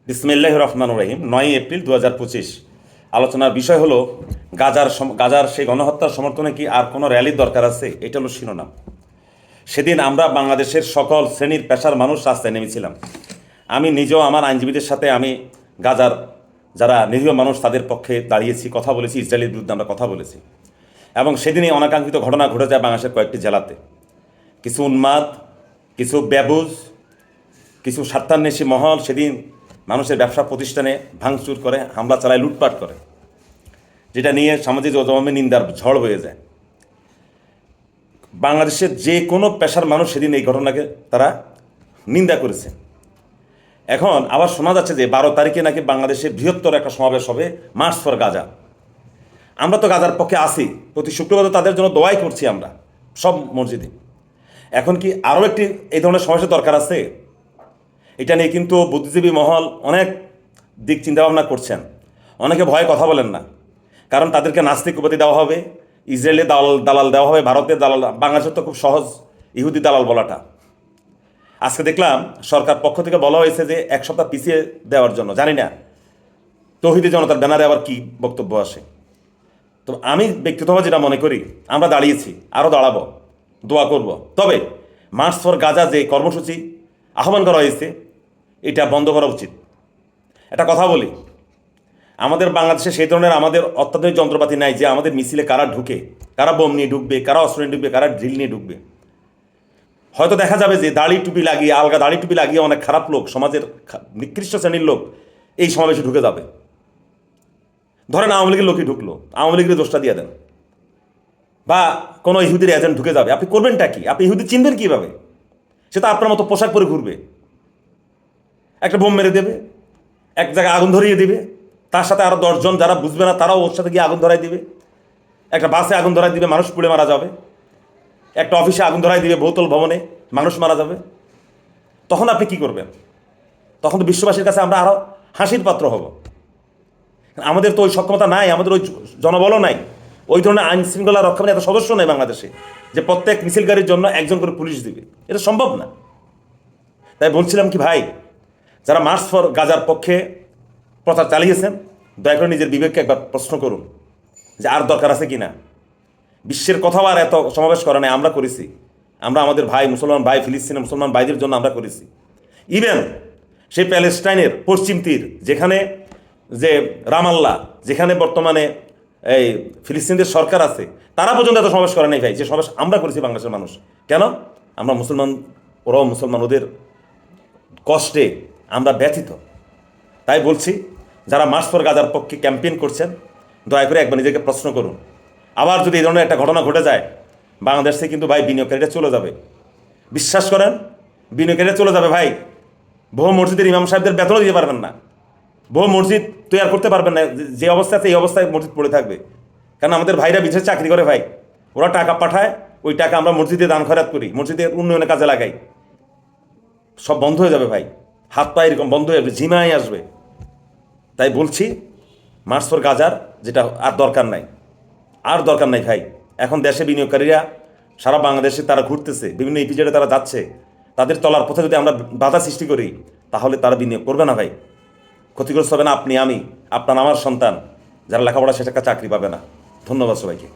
বিসমিল্লাহির রহমানির রহিম। ৯ এপ্রিল ২০২৫। আলোচনার বিষয় হলো গাজার সেই গণহত্যার সমর্থনে কি আর কোনো র্যালির দরকার আছে? এটা হলো শিরোনাম। সেদিন আমরা বাংলাদেশের সকল শ্রেণীর পেশার মানুষ রাস্তায় নেমেছিলাম। আমি নিজেও আমার আইনজীবীদের সাথে আমি গাজার যারা নিরীহ মানুষ তাদের পক্ষে দাঁড়িয়েছি, কথা বলেছি, ইসরায়েলের বিরুদ্ধে আমরা কথা বলেছি। এবং সেদিনই অনাকাঙ্ক্ষিত ঘটনা ঘটে যায় বাংলাদেশের কয়েকটি জেলাতে। কিছু উন্মাদ, কিছু ব্যবুজ, কিছু স্বার্থান্বেষী মহল সেদিন মানুষের ব্যবসা প্রতিষ্ঠানে ভাঙচুর করে, হামলা চালায়, লুটপাট করে, যেটা নিয়ে সামাজিক জমে নিন্দার ঝড় হয়ে যায়। বাংলাদেশের যে কোনো পেশার মানুষ সেদিন এই ঘটনাকে তারা নিন্দা করেছে। এখন আবার শোনা যাচ্ছে যে ১২ তারিখে নাকি বাংলাদেশে বৃহত্তর একটা সমাবেশ হবে, মার্চ ফর গাজা। আমরা তো গাজার পক্ষে আছি, প্রতি শুক্রবার তাদের জন্য দোয়াই করছি আমরা সব মসজিদে। এখন কি আরও একটি এই ধরনের সমাবেশের দরকার আছে? এটা নিয়ে কিন্তু বুদ্ধিজীবী মহল অনেক দিক চিন্তাভাবনা করছেন। অনেকে ভয়ে কথা বলেন না, কারণ তাদেরকে নাস্তিক উপাধি দেওয়া হবে, ইসরায়েলে দালাল দেওয়া হবে, ভারতের দালাল। বাংলাদেশের তো খুব সহজ ইহুদি দালাল বলাটা। আজকে দেখলাম সরকার পক্ষ থেকে বলা হয়েছে যে ১ সপ্তাহ পিছিয়ে দেওয়ার জন্য। জানি না তৌহিদি জনতার ব্যানারে আবার কি বক্তব্য আসে। তো আমি ব্যক্তিগতভাবে যেটা মনে করি, আমরা দাঁড়িয়েছি, আরও দাঁড়াবো, দোয়া করব। তবে মার্চ ফর গাজা যে কর্মসূচি আহ্বান করা হয়েছে, এটা বন্ধ করা উচিত। একটা কথা বলি, আমাদের বাংলাদেশে সেই ধরনের আমাদের অত্যাধুনিক যন্ত্রপাতি নাই যে আমাদের মিছিলে কারা ঢুকে, কারা বোম নিয়ে ঢুকবে, কারা অস্ত্র নিয়ে ঢুকবে, কারা ড্রিল নিয়ে ঢুকবে। হয়তো দেখা যাবে যে দাড়ি টুপি লাগিয়ে, আলগা দাড়ি টুপি লাগিয়ে অনেক খারাপ লোক, সমাজের নিকৃষ্ট শ্রেণীর লোক এই সমাবেশে ঢুকে যাবে। ধরেন আওয়ামী লীগের লোকই ঢুকলো, আওয়ামী লীগের দোষটা দিয়ে দেন, বা কোনো ইহুদির এজেন্ট ঢুকে যাবে। আপনি করবেনটা কি? আপনি ইহুদি চিনবেন কীভাবে? সে তো আপনার মতো পোশাক পরে ঘুরবে, একটা বোম মেরে দেবে, এক জায়গায় আগুন ধরিয়ে দিবে, তার সাথে আরও ১০ জন যারা বুঝবে না তারাও ওর সাথে গিয়ে আগুন ধরাই দিবে, একটা বাসে আগুন ধরাই দিবে, মানুষ পুড়ে মারা যাবে, একটা অফিসে আগুন ধরাই দিবে, বহুতল ভবনে মানুষ মারা যাবে। তখন আপনি কি করবেন? তখন তো বিশ্ববাসীর কাছে আমরা আরও হাসির পাত্র হব। আমাদের তো ওই সক্ষমতা নাই, আমাদের ওই জনবলও নাই, ওই ধরনের আইন শৃঙ্খলা রক্ষাকারী এত সদস্য নেই বাংলাদেশে যে প্রত্যেক মিছিলকারীর জন্য একজন করে পুলিশ দিবে। এটা সম্ভব না। তাই বলছিলাম কি ভাই, যারা মার্চ ফর গাজার পক্ষে প্রচার চালিয়েছেন, দয়া করে নিজের বিবেককে একবার প্রশ্ন করুন যে আর দরকার আছে কি না। বিশ্বের কোথাও আর এত সমাবেশ করা নেই, আমরা করেছি। আমরা আমাদের ভাই মুসলমান ভাই, ফিলিস্তিনের মুসলমান ভাইদের জন্য আমরা করেছি। ইভেন সেই প্যালেস্টাইনের পশ্চিম তীর, যেখানে যে রামাল্লা, যেখানে বর্তমানে এই ফিলিস্তিনদের সরকার আছে, তারা পর্যন্ত এত সমাবেশ করে নাই ভাই, যে সমাবেশ আমরা করেছি বাংলাদেশের মানুষ। কেন? আমরা মুসলমান, ওরাও মুসলমান, ওদের কষ্টে আমরা ব্যথিত। তাই বলছি, যারা মার্চ ফর গাজার পক্ষে ক্যাম্পেইন করছেন, দয়া করে একবার নিজেকে প্রশ্ন করুন। আবার যদি এই ধরনের একটা ঘটনা ঘটে যায়, বাংলাদেশ থেকে কিন্তু ভাই বিনিয়োগকারীরা চলে যাবে। বিশ্বাস করেন, বিনিয়োগকারীরা চলে যাবে ভাই। বহু মসজিদের ইমাম সাহেবদের বেতনও দিতে পারবেন না, বহু মসজিদ তৈরি করতে পারবেন না। যে অবস্থা আছে এই অবস্থায় মসজিদ পড়ে থাকবে। কারণ আমাদের ভাইরা বিদেশে চাকরি করে ভাই, ওরা টাকা পাঠায়, ওই টাকা আমরা মসজিদে দান খয়রাত করি, মসজিদের উন্নয়নের কাজে লাগাই। সব বন্ধ হয়ে যাবে ভাই, হাত পা এরকম বন্ধ হয়ে যাবে, ঝিমাই আসবে। তাই বলছি, মার্চ ফর গাজার যেটা আর দরকার নাই, আর দরকার নাই ভাই। এখন দেশে বিনিয়োগকারীরা সারা বাংলাদেশে তারা ঘুরতেছে, বিভিন্ন ইপিজেডে তারা যাচ্ছে। তাদের চলার পথে যদি আমরা বাধা সৃষ্টি করি, তাহলে তারা বিনিয়োগ করবে না ভাই। ক্ষতিগ্রস্ত হবে না আপনি, আমি, আপনার, আমার সন্তান, যারা লেখাপড়া সেটা চাকরি পাবে না। ধন্যবাদ সবাইকে।